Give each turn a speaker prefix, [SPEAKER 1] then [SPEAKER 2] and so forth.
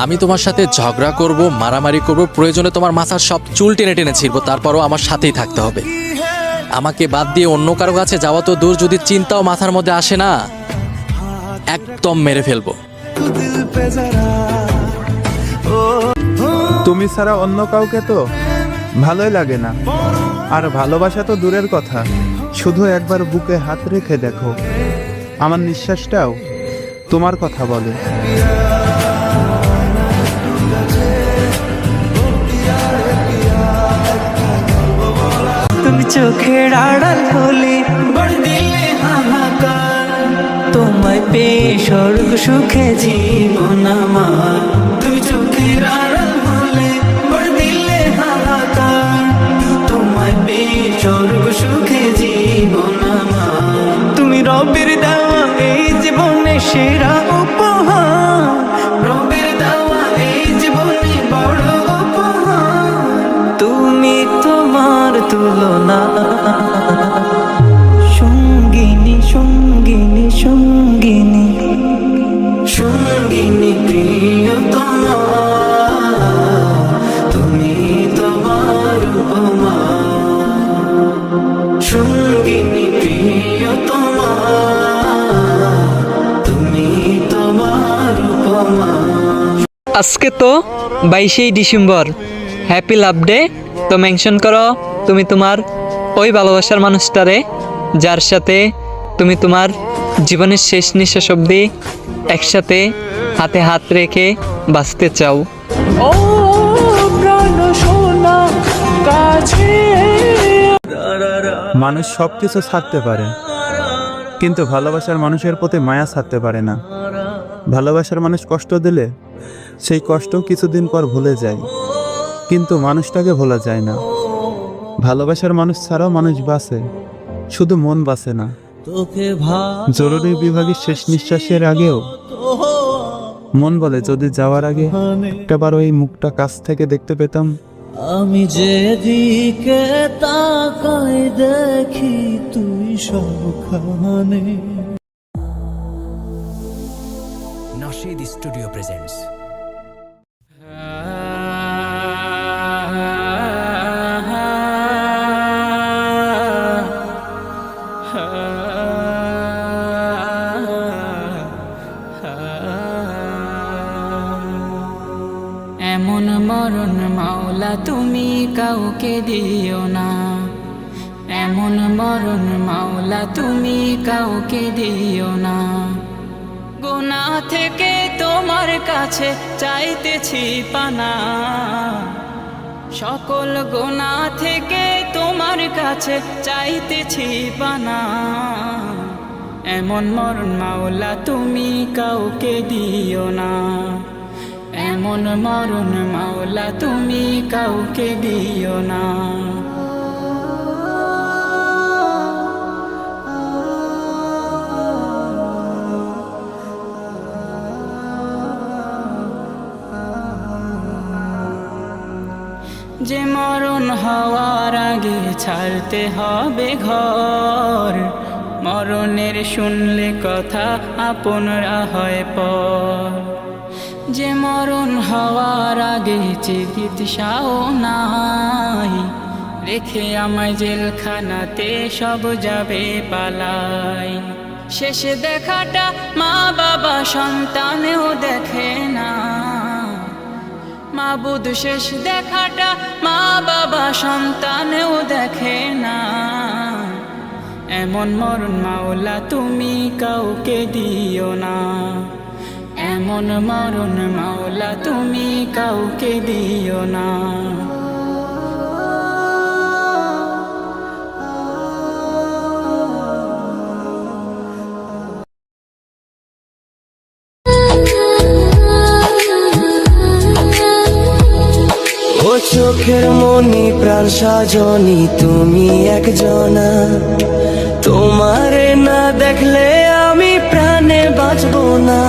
[SPEAKER 1] আমি তোমার সাথে ঝগড়া করব, মারামারি করব, প্রয়োজনে তোমার মাথার সব চুল টেনে টেনে ছিঁড়বো, তারপরও আমার সাথেই থাকতে হবে। আমাকে বাদ দিয়ে অন্য কারো কাছে যাওয়া তো দূর, যদি চিন্তাও মাথার মধ্যে আসে না, একদম মেরে ফেলবো।
[SPEAKER 2] তুমি ছাড়া অন্য কাউকে তো ভালোই লাগে না, আর ভালোবাসা তো দূরের কথা, শুধু একবার বুকে হাত রেখে দেখো, আমার নিঃশ্বাসটাও তোমার কথা বলে।
[SPEAKER 3] তুমি চোখের আড়াল হলে বড় দিলে হাহাকার, তোমায় পেয়ে স্বর্গ সুখে জীবন আমার। তুমি চোখের আড়াল হলে বড় দিলে হাহাকার, তোমায় পেয়ে স্বর্গ সুখে জীবন আমার। তুমি রবের দেওয়া এই জীবনে সেরা উপহার, রবের দেওয়া এই জীবনে বড় উপহার। তুমি তোমার তুলনা, সঙ্গিনী সঙ্গিনী সঙ্গিনী সঙ্গিনী প্রিয়তমা, তুমি তোমার উপমা, সঙ্গিনী প্রিয়তমা, তুমি তোমার উপমা।
[SPEAKER 4] আজকে তো 22শে ডিসেম্বর, হ্যাপি লাভ ডে। তো মেনশন করো তুমি তোমার ওই ভালোবাসার মানুষটারে, যার সাথে তুমি তোমার জীবনের শেষ নিঃশ্বাস অবধি একসাথে হাতে হাত রেখে বাঁচতে চাও।
[SPEAKER 3] ও প্রাণ সোনা কাছে।
[SPEAKER 2] মানুষ সবকিছু ছাড়তে পারে, কিন্তু ভালোবাসার মানুষের প্রতি মায়া ছাড়তে পারে না। ভালোবাসার মানুষ কষ্ট দিলে সেই কষ্ট কিছুদিন পর ভুলে যায়, কিন্তু মানুষটাকে ভোলা যায় না। ভালোবাসার মানুষ ছাড়াও মানুষ বাঁচে, শুধু মন বাঁচে না। জরুরি বিভাগের শেষ নিঃশ্বাসের আগেও মন বলে, যদি যাওয়ার আগে একটাবার ওই মুখটা কাছ থেকে দেখতে পেতাম।
[SPEAKER 3] আমি যেদিকে তাকাই দেখি তুই সবখানে।
[SPEAKER 5] Nasheed studio presents.
[SPEAKER 6] এমন মরণ মাওলা তুমি কাউকে দিও না, এমন মরণ মাওলা তুমি কাউকে দিও না। গুনাহ থেকে তোমার কাছে চাইতেছি পানা, সকল গুনাহ থেকে তোমার কাছে চাইতেছি পানা। এমন মরণ মাওলা তুমি কাউকে দিও না, এমন মরণ মাওলা তুমি কাউকে দিও না। যে মরণ হওয়ার আগে ছাড়তে হবে ঘর, মরণের শুনলে কথা আপনরা হয় পর। যে মরণ হওয়ার আগে চিকিৎসাও নাই, রেখে আমায় জেলখানাতে সব যাবে পালাই। শেষে দেখাটা মা বাবা সন্তানেও দেখে না, মাবুদ শেষ দেখাটা মা বাবা সন্তানেও দেখে না। এমন মরণ মাওলা তুমি কাউকে দিও না, এমন মরণ মাওলা তুমি কাউকে দিও না।
[SPEAKER 3] ও চোখের মনি প্রাণ সাজনি তুমি একজনা, তোমারে না দেখলে আমি প্রাণে বাঁচবো না।